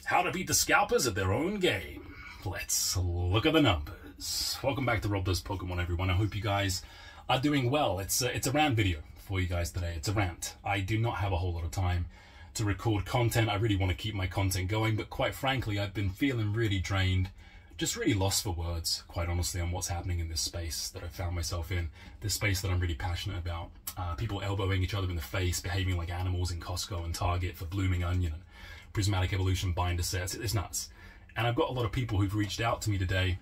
How to beat the scalpers at their own game. Let's look at the numbers. Welcome back to Rob Does Pokemon, everyone. I hope you guys are doing well. It's a rant video for you guys today. It's a rant. I do not have a whole lot of time to record content. I really want to keep my content going, but quite frankly, I've been feeling really drained, just really lost for words, quite honestly, on what's happening in this space that I found myself in, this space that I'm really passionate about. People elbowing each other in the face, behaving like animals in Costco and Target for Blooming Onion and Prismatic Evolution binder sets. It's nuts. And I've got a lot of people who've reached out to me today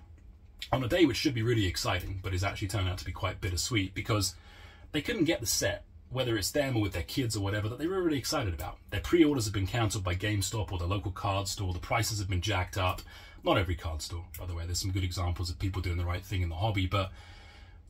on a day which should be really exciting, but is actually turned out to be quite bittersweet because they couldn't get the set, whether it's them or with their kids or whatever, that they were really excited about. Their pre-orders have been cancelled by GameStop or their local card store. The prices have been jacked up. Not every card store, by the way. There's some good examples of people doing the right thing in the hobby, but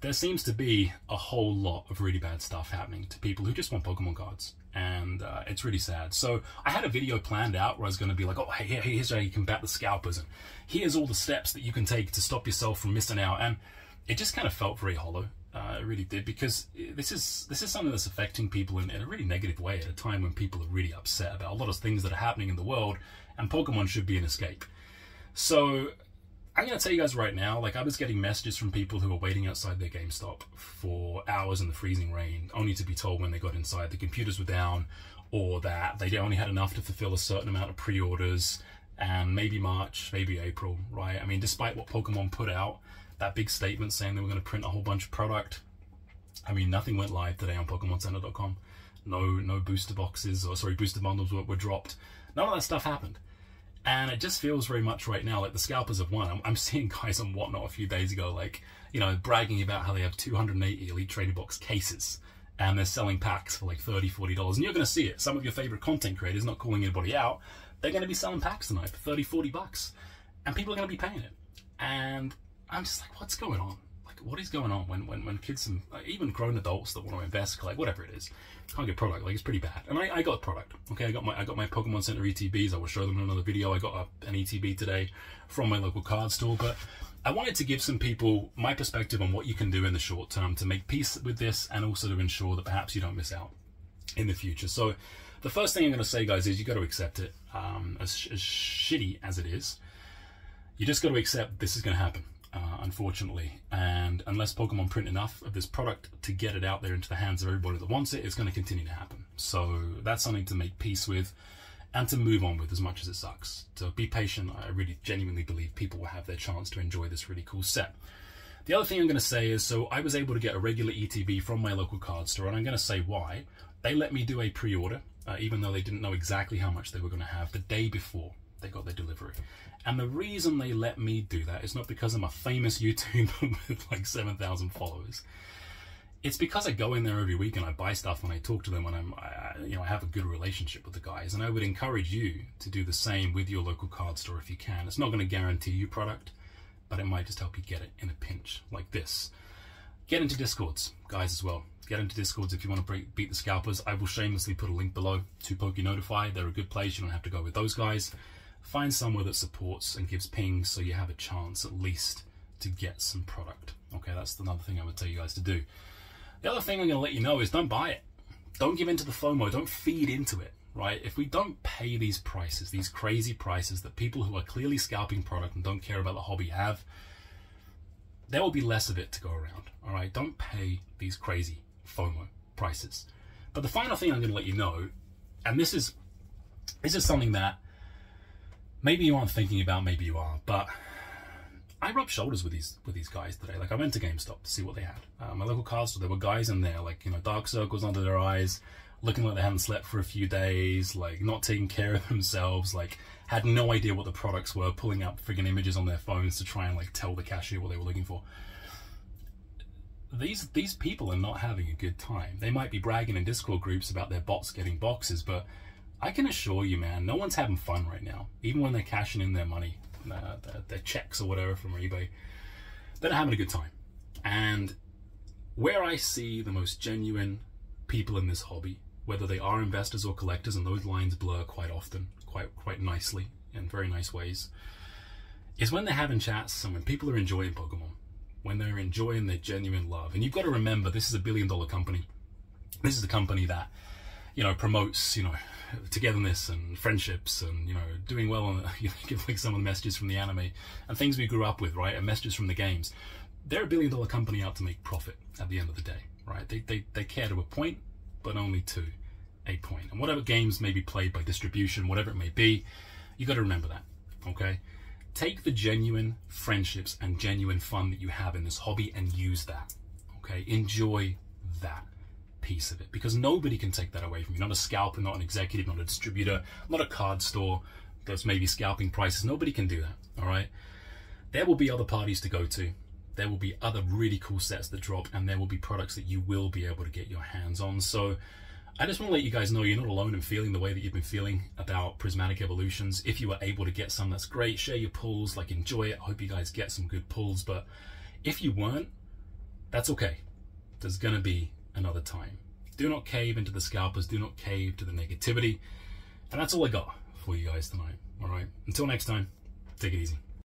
there seems to be a whole lot of really bad stuff happening to people who just want Pokemon cards. And it's really sad. So I had a video planned out where I was going to be like, oh, hey, here's how you combat the scalpers. And here's all the steps that you can take to stop yourself from missing out. And it just kind of felt very hollow. It really did, because this is something that's affecting people in a really negative way at a time when people are really upset about a lot of things that are happening in the world, and Pokemon should be an escape. So I'm going to tell you guys right now, like, I was getting messages from people who were waiting outside their GameStop for hours in the freezing rain, only to be told when they got inside the computers were down, or that they only had enough to fulfill a certain amount of pre-orders, and maybe March, maybe April, right? I mean, despite what Pokemon put out, that big statement saying they were going to print a whole bunch of product, I mean, nothing went live today on PokemonCenter.com. No booster boxes, or sorry, booster bundles were dropped. None of that stuff happened. And it just feels very much right now like the scalpers have won. I'm seeing guys on Whatnot a few days ago, like, you know, bragging about how they have 280 Elite Trainer Box cases and they're selling packs for like $30, $40. And you're going to see it. Some of your favorite content creators, not calling anybody out, they're going to be selling packs tonight for $30, $40. And people are going to be paying it. And I'm just like, what's going on? Like, what is going on when kids and even grown adults that want to invest, collect, whatever it is, can't get product? Like, it's pretty bad. And I got product. Okay, I got my Pokemon Center ETBs. I will show them in another video. I got an ETB today from my local card store. But I wanted to give some people my perspective on what you can do in the short term to make peace with this, and also to ensure that perhaps you don't miss out in the future. So the first thing I'm going to say, guys, is you got to accept it. As shitty as it is, you just got to accept this is going to happen. Unfortunately, and unless Pokemon print enough of this product to get it out there into the hands of everybody that wants it, it's going to continue to happen. So that's something to make peace with and to move on with, as much as it sucks. So be patient. I really genuinely believe people will have their chance to enjoy this really cool set. The other thing I'm going to say is, so I was able to get a regular ETB from my local card store, and I'm going to say why. They let me do a pre-order, even though they didn't know exactly how much they were going to have, the day before they got their delivery. And the reason they let me do that is not because I'm a famous YouTuber with like 7,000 followers. It's because I go in there every week and I buy stuff and I talk to them, and I have a good relationship with the guys. And I would encourage you to do the same with your local card store if you can. It's not going to guarantee you product, but it might just help you get it in a pinch like this. Get into Discords, guys, as well. Get into Discords if you want to beat the scalpers. I will shamelessly put a link below to PokeNotify. They're a good place. You don't have to go with those guys. Find somewhere that supports and gives pings so you have a chance at least to get some product. Okay, that's another thing I would tell you guys to do. The other thing I'm going to let you know is don't buy it. Don't give in to the FOMO. Don't feed into it, right? If we don't pay these prices, these crazy prices that people who are clearly scalping product and don't care about the hobby have, there will be less of it to go around, all right? Don't pay these crazy FOMO prices. But the final thing I'm going to let you know, and this is something that maybe you aren't thinking about, maybe you are, but I rubbed shoulders with these guys today. Like, I went to GameStop to see what they had. My local card store, there were guys in there, like, you know, dark circles under their eyes, looking like they hadn't slept for a few days, like, not taking care of themselves, like, had no idea what the products were, pulling up friggin' images on their phones to try and, like, tell the cashier what they were looking for. These people are not having a good time. They might be bragging in Discord groups about their bots getting boxes, but I can assure you, man, no one's having fun right now. Even when they're cashing in their money, their checks or whatever from eBay, they're not having a good time. And where I see the most genuine people in this hobby, whether they are investors or collectors, and those lines blur quite often, quite nicely, in very nice ways, is when they're having chats and when people are enjoying Pokemon, when they're enjoying their genuine love. And you've got to remember, this is a billion-dollar company. This is a company that, you know, promotes, you know, togetherness and friendships and, you know, doing well on, you know, give like some of the messages from the anime and things we grew up with, right? And messages from the games. They're a billion-dollar company out to make profit at the end of the day, right? They care to a point, but only to a point. And whatever games may be played by distribution, whatever it may be, you got to remember that, okay? Take the genuine friendships and genuine fun that you have in this hobby and use that, okay? Enjoy that piece of it, because nobody can take that away from you. Not a scalper, not an executive, not a distributor, not a card store that's maybe scalping prices. Nobody can do that, all right? There will be other parties to go to. There will be other really cool sets that drop, and there will be products that you will be able to get your hands on. So I just want to let you guys know you're not alone in feeling the way that you've been feeling about Prismatic Evolutions. If you were able to get some, that's great. Share your pulls, like enjoy it. I hope you guys get some good pulls, but if you weren't, that's okay. There's gonna be another time. Do not cave into the scalpers, do not cave to the negativity. And that's all I got for you guys tonight, all right? Until next time, take it easy.